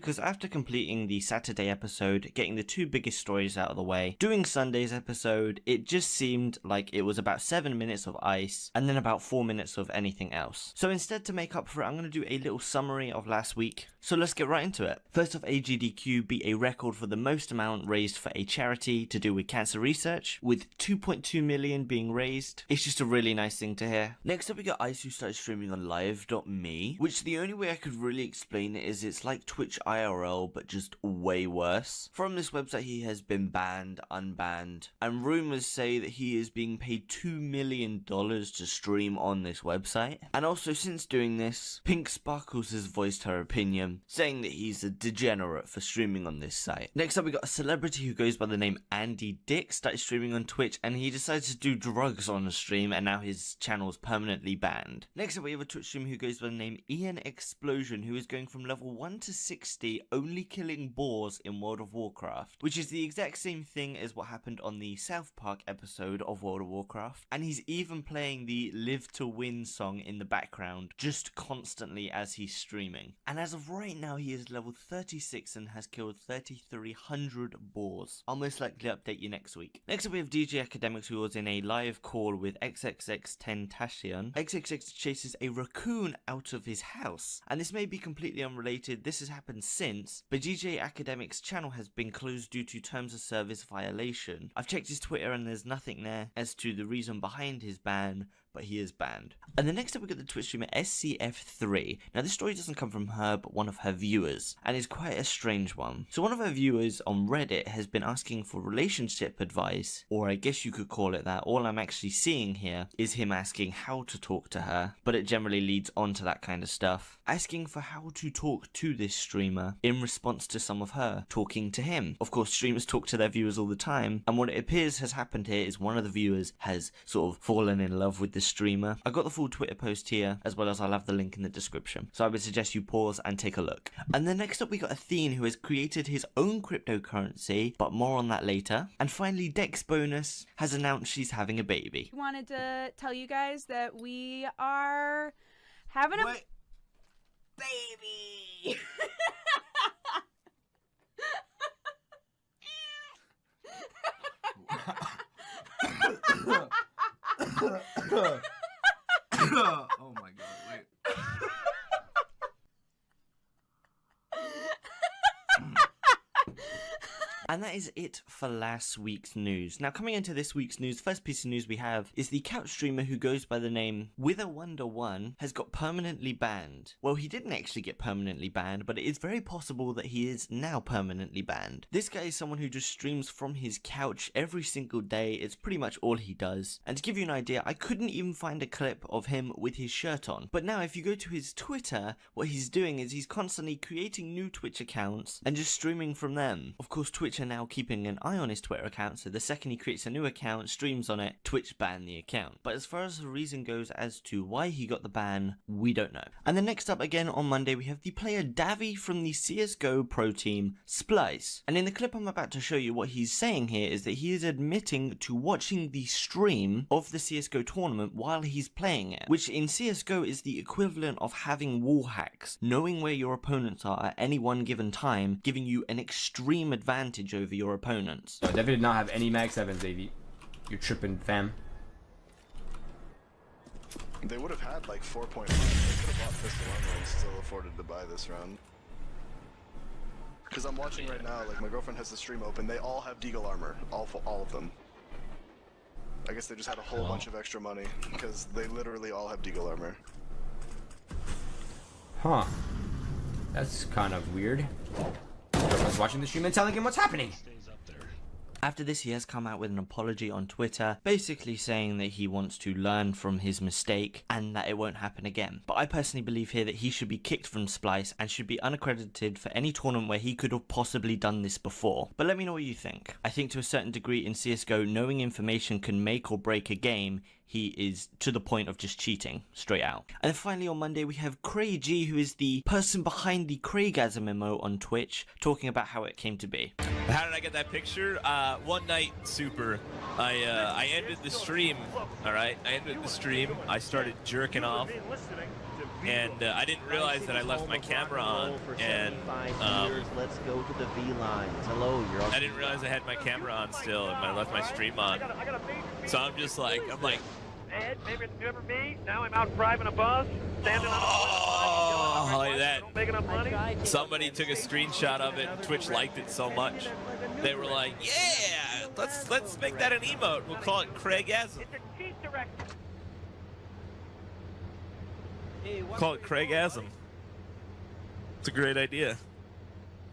because after completing the Saturday episode, getting the two biggest stories out of the way, doing Sunday's episode, it just seemed like it was about 7 minutes of ice and then about 4 minutes of anything else. So instead, to make up for it, I'm going to do a little summary of last week. So let's get right into it. First off, AGDQ beat a record for the most amount raised for a charity to do with cancer research, with 2.2 million being raised. It's just a really nice thing to hear. Next up, we got Ice, who started streaming on live.me, which the only way I could really explain it is it's like Twitch IRL, but just way worse. From this website, he has been banned, unbanned, and rumors say that he is being paid $2 million to stream on this website. And also, since doing this, Pink Sparkles has voiced her opinion, saying that he's a degenerate for streaming on this site. Next up, we got a celebrity who goes by the name Andy Dick, started streaming on Twitch, and he decided to do drugs on the stream, and now his channel is permanently banned. Next up, we have a Twitch streamer who goes by the name Ian Explosion, who is going from level 1 to 60, only killing boars in World of Warcraft, which is the exact same thing as what happened on the South Park episode of World of Warcraft, and he's even playing the Live to Win song in the background, just constantly as he's streaming. And as of right now, he is level 36 and has killed 3,300 boars. I'll most likely update you next week. Next up, we have DJ Akademics, who was in a live call with XXX-Tentacion. XXX chases a raccoon out of his house, and this may be completely unrelated. This has happened since, but DJ Akademics' channel has been closed due to terms of service violation. I've checked his Twitter and there's nothing there as to the reason behind his ban, but he is banned. And then next up, we got the Twitch streamer SCF3. Now, this story doesn't come from her, but one of her viewers, and is quite a strange one. So one of her viewers on Reddit has been asking for relationship advice, or I guess you could call it that. All I'm actually seeing here is him asking how to talk to her, but it generally leads on to that kind of stuff. Asking for how to talk to this streamer in response to some of her talking to him. Of course, streamers talk to their viewers all the time, and what it appears has happened here is one of the viewers has sort of fallen in love with the streamer. I got the full Twitter post here, as well as I'll have the link in the description. So I would suggest you pause and take a look. And then next up, we got Athene, who has created his own cryptocurrency, but more on that later. And finally, Dex Bonus has announced she's having a baby. I wanted to tell you guys that we are having a baby. Oh my god, wait. And that is it for last week's news. Now, coming into this week's news, first piece of news we have is the couch streamer who goes by the name WitherWonder1 has got permanently banned. Well, he didn't actually get permanently banned, but it is very possible that he is now permanently banned. This guy is someone who just streams from his couch every single day. It's pretty much all he does. And to give you an idea, I couldn't even find a clip of him with his shirt on. But now, if you go to his Twitter, what he's doing is he's constantly creating new Twitch accounts and just streaming from them. Of course, Twitch are now keeping an eye on his Twitter account, so the second he creates a new account, streams on it, Twitch ban the account. But as far as the reason goes as to why he got the ban, we don't know. And then next up, again on Monday, we have the player Davy from the CSGO pro team Splice. And in the clip I'm about to show you, what he's saying here is that he is admitting to watching the stream of the CSGO tournament while he's playing it, which in CSGO is the equivalent of having wall hacks, knowing where your opponents are at any one given time, giving you an extreme advantage over your opponents. No, Devin did not have any Mag 7s, Davey. You're tripping, fam. They would have had like 4.5. They could have bought pistol ammo and still afforded to buy this round. Because I'm watching right now, like my girlfriend has the stream open, they all have Deagle armor. All of them. I guess they just had a whole bunch of extra money, because they literally all have Deagle armor. Huh. That's kind of weird. Everyone's watching the stream and telling him what's happening. After this, he has come out with an apology on Twitter, basically saying that he wants to learn from his mistake and that it won't happen again. But I personally believe here that he should be kicked from Splice and should be unaccredited for any tournament where he could have possibly done this before. But let me know what you think. I think to a certain degree in CSGO, knowing information can make or break a game. He is to the point of just cheating, straight out. And then finally on Monday, we have Craig G, who is the person behind the Craigasm MMO on Twitch, talking about how it came to be. How did I get that picture? One night, super. I ended the stream, alright? I ended the stream. I started jerking off. and I didn't realize that I left my camera on, and let's go to the V lines. Hello, you're on. I didn't realize I had my camera on still, and I left my stream on. So I'm like, Ed, maybe remember me? Now I'm out driving a bus, standing on oh, like that. Don't make enough money. Somebody took a screenshot of it. Twitch liked it so much. They were like, yeah, let's make that an emote. We'll call it CraigAsm. It's a cheat directive. Call it CraigAsm. It's a great idea.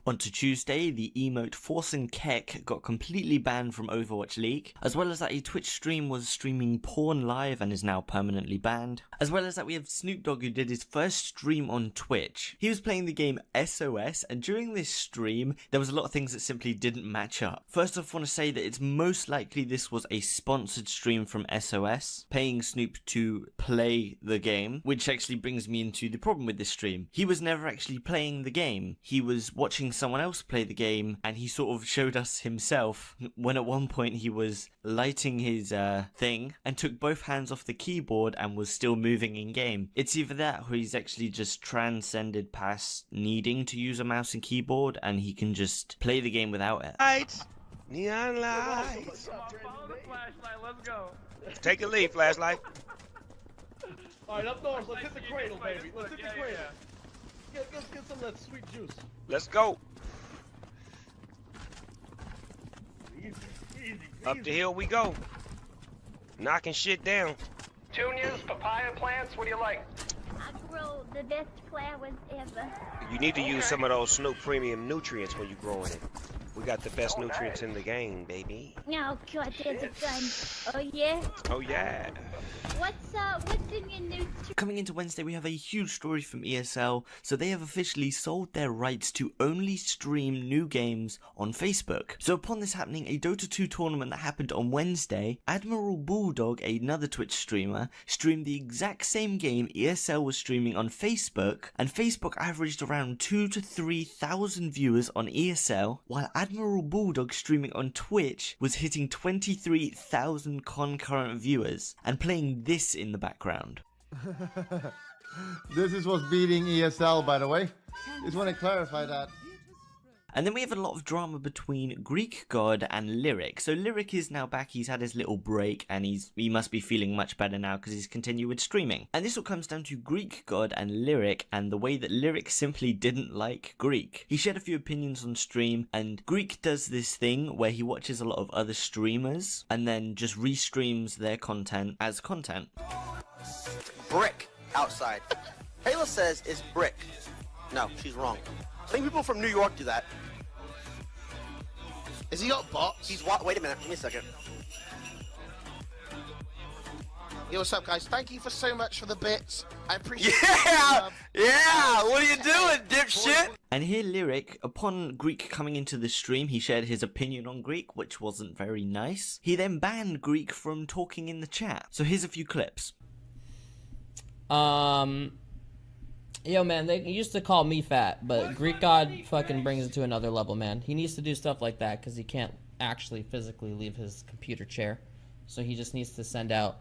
On to Tuesday, the emote Forcing Keck got completely banned from Overwatch League, as well as that a Twitch stream was streaming porn live and is now permanently banned, as well as that we have Snoopdogg who did his first stream on Twitch. He was playing the game SOS, and during this stream, there was a lot of things that simply didn't match up. First off, I want to say that it's most likely this was a sponsored stream from SOS, paying Snoop to play the game, which actually brings me into the problem with this stream. He was never actually playing the game. He was watching someone else play the game, and he sort of showed us himself when at one point he was lighting his thing and took both hands off the keyboard and was still moving in game. It's either that or he's actually just transcended past needing to use a mouse and keyboard and he can just play the game without it. Lights, neon lights. Follow the flashlight. Let's go. Take the lead, flashlight. All right, up north. Let's hit the cradle, baby. Let's hit the cradle. Let's get some of that sweet juice. Let's go. Easy. Up the hill we go. Knocking shit down. Juniors, papaya plants. What do you like? I grow the best flowers ever. You need to use some of those Snoop premium nutrients when you're growing it. We got the best nutrients in the game, baby. Oh God, there's a gun. Oh yeah? Oh yeah. What's in your new... Coming into Wednesday, we have a huge story from ESL, so they have officially sold their rights to only stream new games on Facebook. So upon this happening, a Dota 2 tournament that happened on Wednesday, Admiral Bulldog, another Twitch streamer, streamed the exact same game ESL was streaming on Facebook, and Facebook averaged around 2,000 to 3,000 viewers on ESL, while Admiral Bulldog streaming on Twitch was hitting 23,000 concurrent viewers, and playing this in the background. This is what's beating ESL, by the way. Just want to clarify that. And then we have a lot of drama between GreekGod and LIRIK. So LIRIK is now back, he's had his little break, and he must be feeling much better now because he's continued with streaming. And this all comes down to GreekGod and LIRIK and the way that LIRIK simply didn't like Greek. He shared a few opinions on stream, and Greek does this thing where he watches a lot of other streamers and then just restreams their content as content. Brick outside. Ayla says it's brick. No, she's wrong. I think people from New York do that. Is he got bots? He's what? Wait a minute. Give me a second. Yo, what's up, guys? Thank you for so much for the bits. I appreciate it. Yeah! What are you doing, dipshit? And here LIRIK, upon Greek coming into the stream, he shared his opinion on Greek, which wasn't very nice. He then banned Greek from talking in the chat. So here's a few clips. Yo, man, they used to call me fat, but GreekGod fucking brings it to another level, man. He needs to do stuff like that because he can't actually physically leave his computer chair. So he just needs to send out,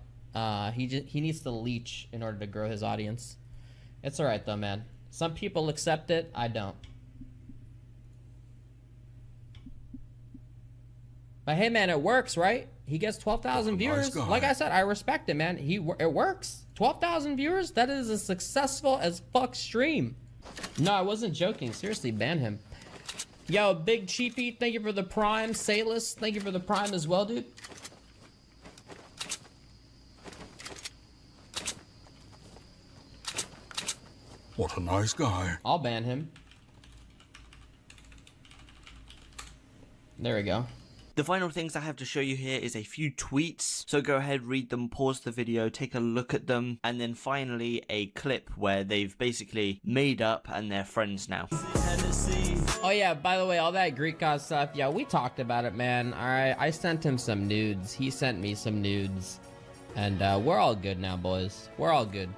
he needs to leech in order to grow his audience. It's alright, though, man. Some people accept it, I don't. But hey, man, it works, right? He gets 12,000 viewers. Like I said, I respect it, man. It works. 12,000 viewers? That is a successful as fuck stream. No, I wasn't joking. Seriously, ban him. Yo, Big Chiefy, thank you for the prime. Salus, thank you for the prime as well, dude. What a nice guy. I'll ban him. There we go. The final things I have to show you here is a few tweets, so go ahead, read them, pause the video, take a look at them, and then finally a clip where they've basically made up and they're friends now. Oh yeah, by the way, all that GreekGod stuff, yeah, we talked about it, man. Alright, I sent him some nudes, he sent me some nudes, and we're all good now, boys. We're all good.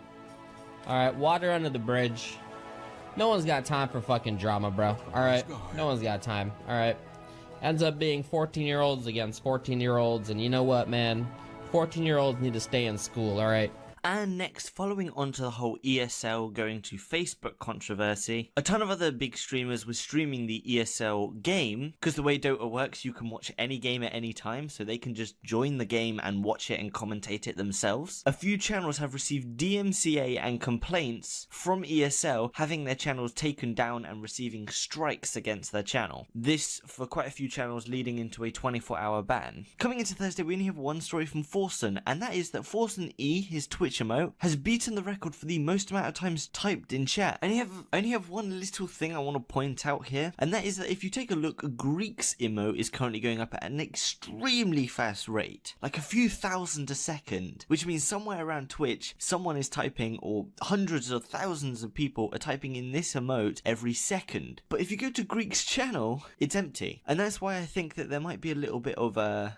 Alright, water under the bridge. No one's got time for fucking drama, bro. Alright, no one's got time, alright. Ends up being 14-year-olds against 14-year-olds, and you know what, man? 14-year-olds need to stay in school, alright? And next, following on to the whole ESL going to Facebook controversy, a ton of other big streamers were streaming the ESL game, because the way Dota works, you can watch any game at any time, so they can just join the game and watch it and commentate it themselves. A few channels have received DMCA and complaints from ESL having their channels taken down and receiving strikes against their channel. This for quite a few channels, leading into a 24-hour ban. Coming into Thursday, we only have one story from Forsen, and that is that Forsen E, his Twitch emote, has beaten the record for the most amount of times typed in chat. I only have one little thing I want to point out here, and that is that if you take a look, Greek's emote is currently going up at an extremely fast rate, like a few thousand a second, which means somewhere around Twitch, someone is typing, or hundreds or thousands of people are typing in this emote every second. But if you go to Greek's channel, it's empty. And that's why I think that there might be a little bit of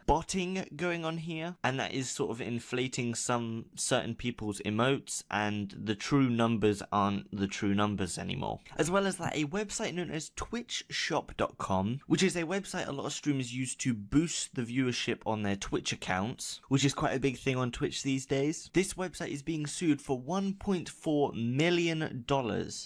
botting going on here, and that is sort of inflating some certain people's emotes, and the true numbers aren't the true numbers anymore. As well as that, a website known as twitchshop.com, which is a website a lot of streamers use to boost the viewership on their Twitch accounts, which is quite a big thing on Twitch these days. This website is being sued for $1.4 million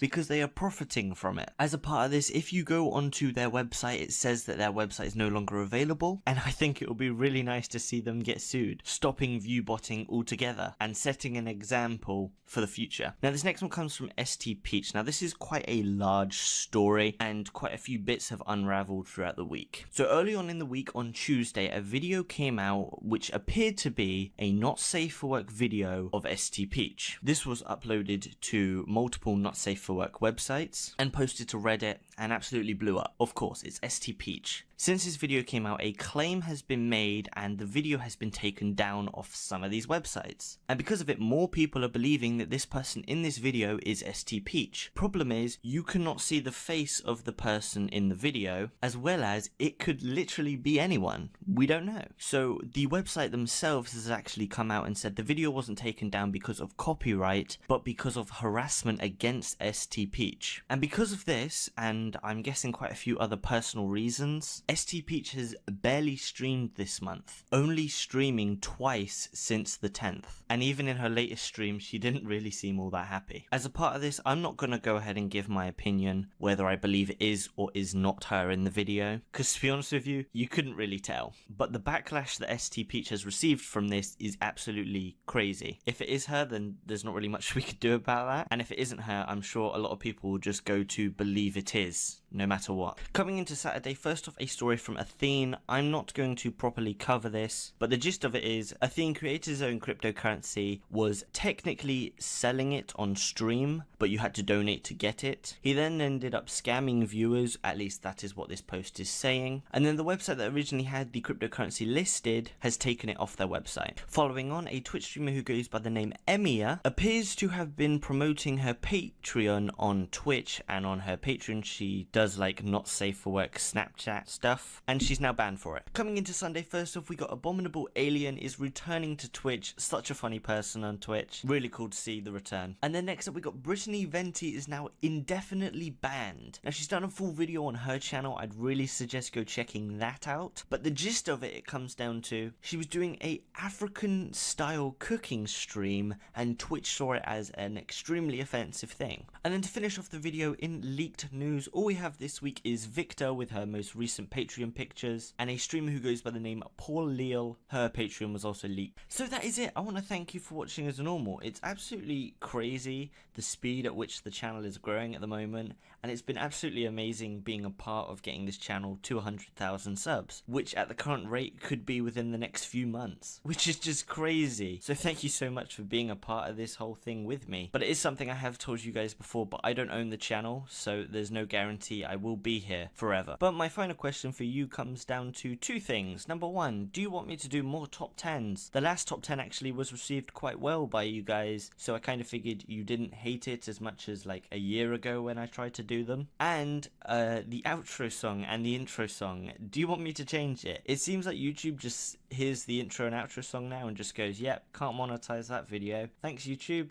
because they are profiting from it. As a part of this, if you go onto their website, it says that their website is no longer available, and I think it will be really nice to see them get sued, stopping view botting altogether and setting an example for the future. Now this next one comes from STPeach. Now this is quite a large story, and quite a few bits have unraveled throughout the week. So early on in the week, on Tuesday, a video came out which appeared to be a not safe for work video of STPeach. This was uploaded to multiple not safe for work websites and posted to Reddit and absolutely blew up. Of course, it's STPeach. Since this video came out, a claim has been made and the video has been taken down off some of these websites. And because of it, more people are believing that this person in this video is STPeach. Problem is, you cannot see the face of the person in the video, as well as it could literally be anyone. We don't know. So the website themselves has actually come out and said the video wasn't taken down because of copyright, but because of harassment against STPeach. And because of this, and I'm guessing quite a few other personal reasons, STPeach has barely streamed this month, only streaming twice since the 10th. And even in her latest stream, she didn't really seem all that happy. As a part of this, I'm not going to go ahead and give my opinion whether I believe it is or is not her in the video, because to be honest with you, you couldn't really tell. But the backlash that STPeach has received from this is absolutely crazy. If it is her, then there's not really much we could do about that. And if it isn't her, I'm sure a lot of people will just go to believe it is, no matter what. Coming into Saturday, first off, a story from Athene. I'm not going to properly cover this, but the gist of it is Athene created his own cryptocurrency, was technically selling it on stream, but you had to donate to get it. He then ended up scamming viewers, at least that is what this post is saying. And then the website that originally had the cryptocurrency listed has taken it off their website. Following on, a Twitch streamer who goes by the name Emia appears to have been promoting her Patreon on Twitch, and on her Patreon she does like not safe for work Snapchat stuff, and she's now banned for it. Coming into Sunday, first off, we got Abominable Alien is returning to Twitch. Such a funny person on Twitch. Really cool to see the return. And then next up, we got Brittany Venti is now indefinitely banned. Now she's done a full video on her channel. I'd really suggest go checking that out. But the gist of it comes down to she was doing a African style cooking stream, and Twitch saw it as an extremely offensive thing. And then to finish off the video, in leaked news, all we have this week is Victor with her most recent Patreon pictures, and a streamer who goes by the name Paul Leal. Her Patreon was also leaked. So that is it. I want to thank you for watching as normal. It's absolutely crazy the speed at which the channel is growing at the moment, and it's been absolutely amazing being a part of getting this channel to 100,000 subs, which at the current rate could be within the next few months, which is just crazy. So thank you so much for being a part of this whole thing with me. But it is something I have told you guys before, but I don't own the channel, so there's no guarantee I will be here forever. But my final question for you comes down to two things. Number one, do you want me to do more top 10s? The last top 10 actually was received quite well by you guys, so I kind of figured you didn't hate it as much as like a year ago when I tried to do them. And the outro song and the intro song, do you want me to change it? It seems like YouTube just hears the intro and outro song now and just goes, yep, can't monetize that video. Thanks, YouTube.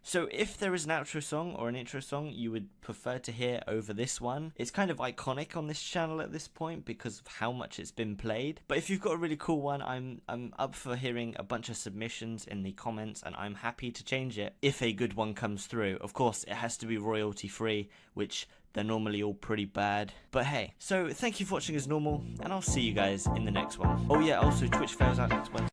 So if there is an outro song or an intro song you would prefer to hear over this one, it's kind of iconic on this channel at this point because of how much it's been played. But if you've got a really cool one, I'm up for hearing a bunch of submissions in the comments, and I'm happy to change it if a good one comes through. Of course, it has to be royalty free, which they're normally all pretty bad. But hey, so thank you for watching as normal, and I'll see you guys in the next one. Oh yeah, also Twitch fails out next Wednesday.